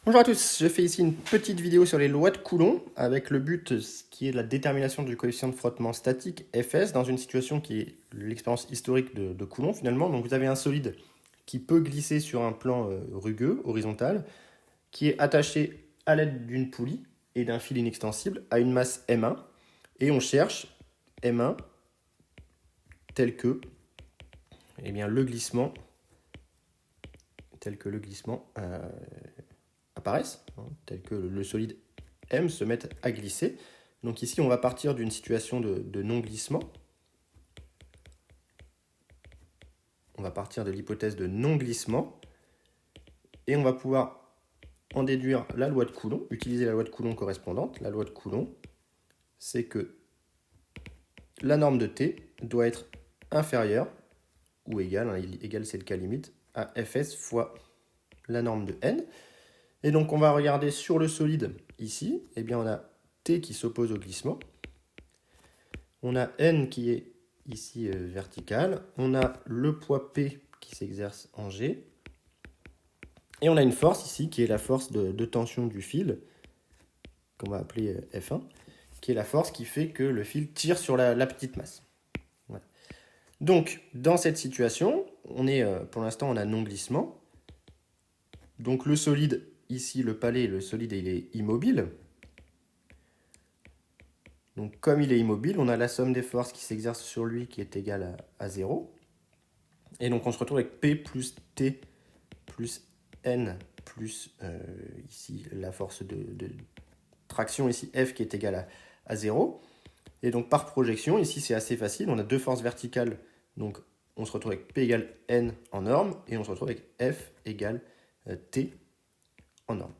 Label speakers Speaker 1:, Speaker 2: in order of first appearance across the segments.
Speaker 1: Bonjour à tous, je fais ici une petite vidéo sur les lois de Coulomb avec le but qui est la détermination du coefficient de frottement statique Fs dans une situation qui est l'expérience historique de Coulomb finalement. Donc vous avez un solide qui peut glisser sur un plan rugueux, horizontal, qui est attaché à l'aide d'une poulie et d'un fil inextensible à une masse M1 et on cherche M1 tel que le glissement apparaissent, tel que le solide M se mette à glisser. Donc ici, on va partir d'une situation de non-glissement. On va partir de l'hypothèse de non-glissement. Et on va pouvoir en déduire la loi de Coulomb, utiliser la loi de Coulomb correspondante. La loi de Coulomb, c'est que la norme de T doit être inférieure ou égale, égale c'est le cas limite, à Fs fois la norme de N. Et donc on va regarder sur le solide ici, eh bien on a T qui s'oppose au glissement. On a N qui est ici vertical. On a le poids P qui s'exerce en G. Et on a une force ici qui est la force de tension du fil, qu'on va appeler F1, qui est la force qui fait que le fil tire sur la petite masse. Voilà. Donc dans cette situation, on est, pour l'instant on a non-glissement. Donc le solide, ici le palais, le solide il est immobile. Donc comme il est immobile, on a la somme des forces qui s'exercent sur lui qui est égale à 0. Et donc on se retrouve avec P plus T plus N plus ici la force de traction, ici F qui est égale à 0. Et donc par projection, ici c'est assez facile, on a deux forces verticales, donc on se retrouve avec P égale N en norme, et on se retrouve avec F égale T en norme.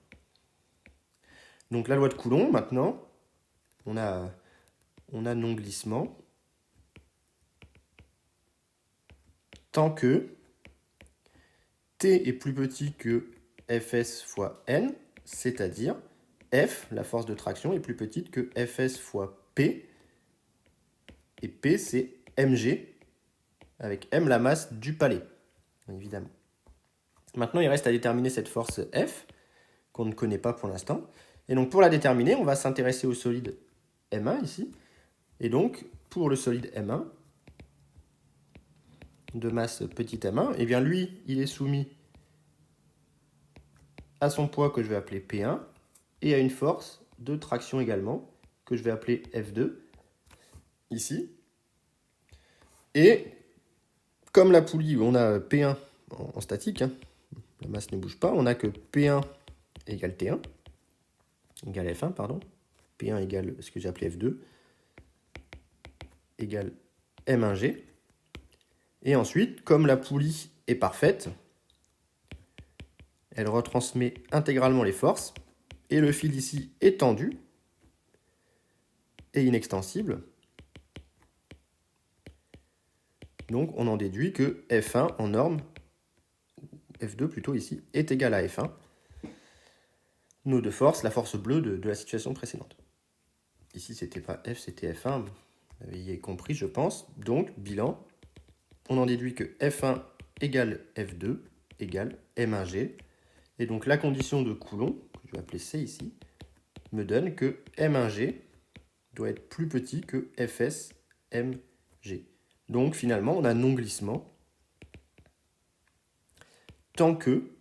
Speaker 1: Donc la loi de Coulomb, maintenant, on a non-glissement, tant que T est plus petit que Fs fois N, c'est-à-dire F, la force de traction, est plus petite que Fs fois P, et P c'est mg, avec m la masse du palais, évidemment. Maintenant, il reste à déterminer cette force F, qu'on ne connaît pas pour l'instant. Et donc, pour la déterminer, on va s'intéresser au solide M1 ici. Et donc, pour le solide M1, de masse petit m1, et bien lui, il est soumis à son poids que je vais appeler P1, et à une force de traction également, que je vais appeler F2, ici. Et comme la poulie, on a P1 en statique, hein, la masse ne bouge pas, on a que P1 égale T1, égale F1, pardon. P1 égale ce que j'ai appelé F2, égale M1G. Et ensuite, comme la poulie est parfaite, elle retransmet intégralement les forces, et le fil ici est tendu et inextensible. Donc on en déduit que F1 en norme, F2 plutôt ici, est égal à F1. Nos deux forces, la force bleue de la situation précédente. Ici c'était pas F, c'était F1, vous avez compris je pense. Donc bilan, on en déduit que F1 égale F2 égale M1G. Et donc la condition de Coulomb, que je vais appeler C ici, me donne que M1G doit être plus petit que Fs Mg. Donc finalement, on a non-glissement tant que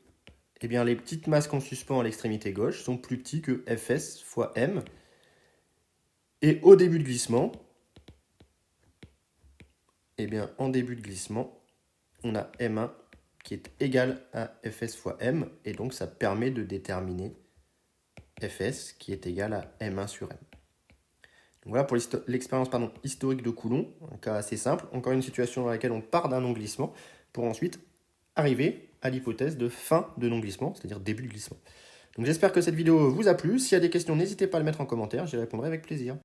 Speaker 1: les petites masses qu'on suspend à l'extrémité gauche sont plus petits que Fs fois M. Et au début de glissement, en début de glissement, on a M1 qui est égal à Fs fois M, et donc ça permet de déterminer Fs qui est égal à M1 sur M. Donc voilà pour l'expérience historique de Coulomb, un cas assez simple, encore une situation dans laquelle on part d'un non-glissement pour ensuite arriver à l'hypothèse de fin de non-glissement, c'est-à-dire début de glissement. Donc j'espère que cette vidéo vous a plu. S'il y a des questions, n'hésitez pas à le mettre en commentaire, j'y répondrai avec plaisir.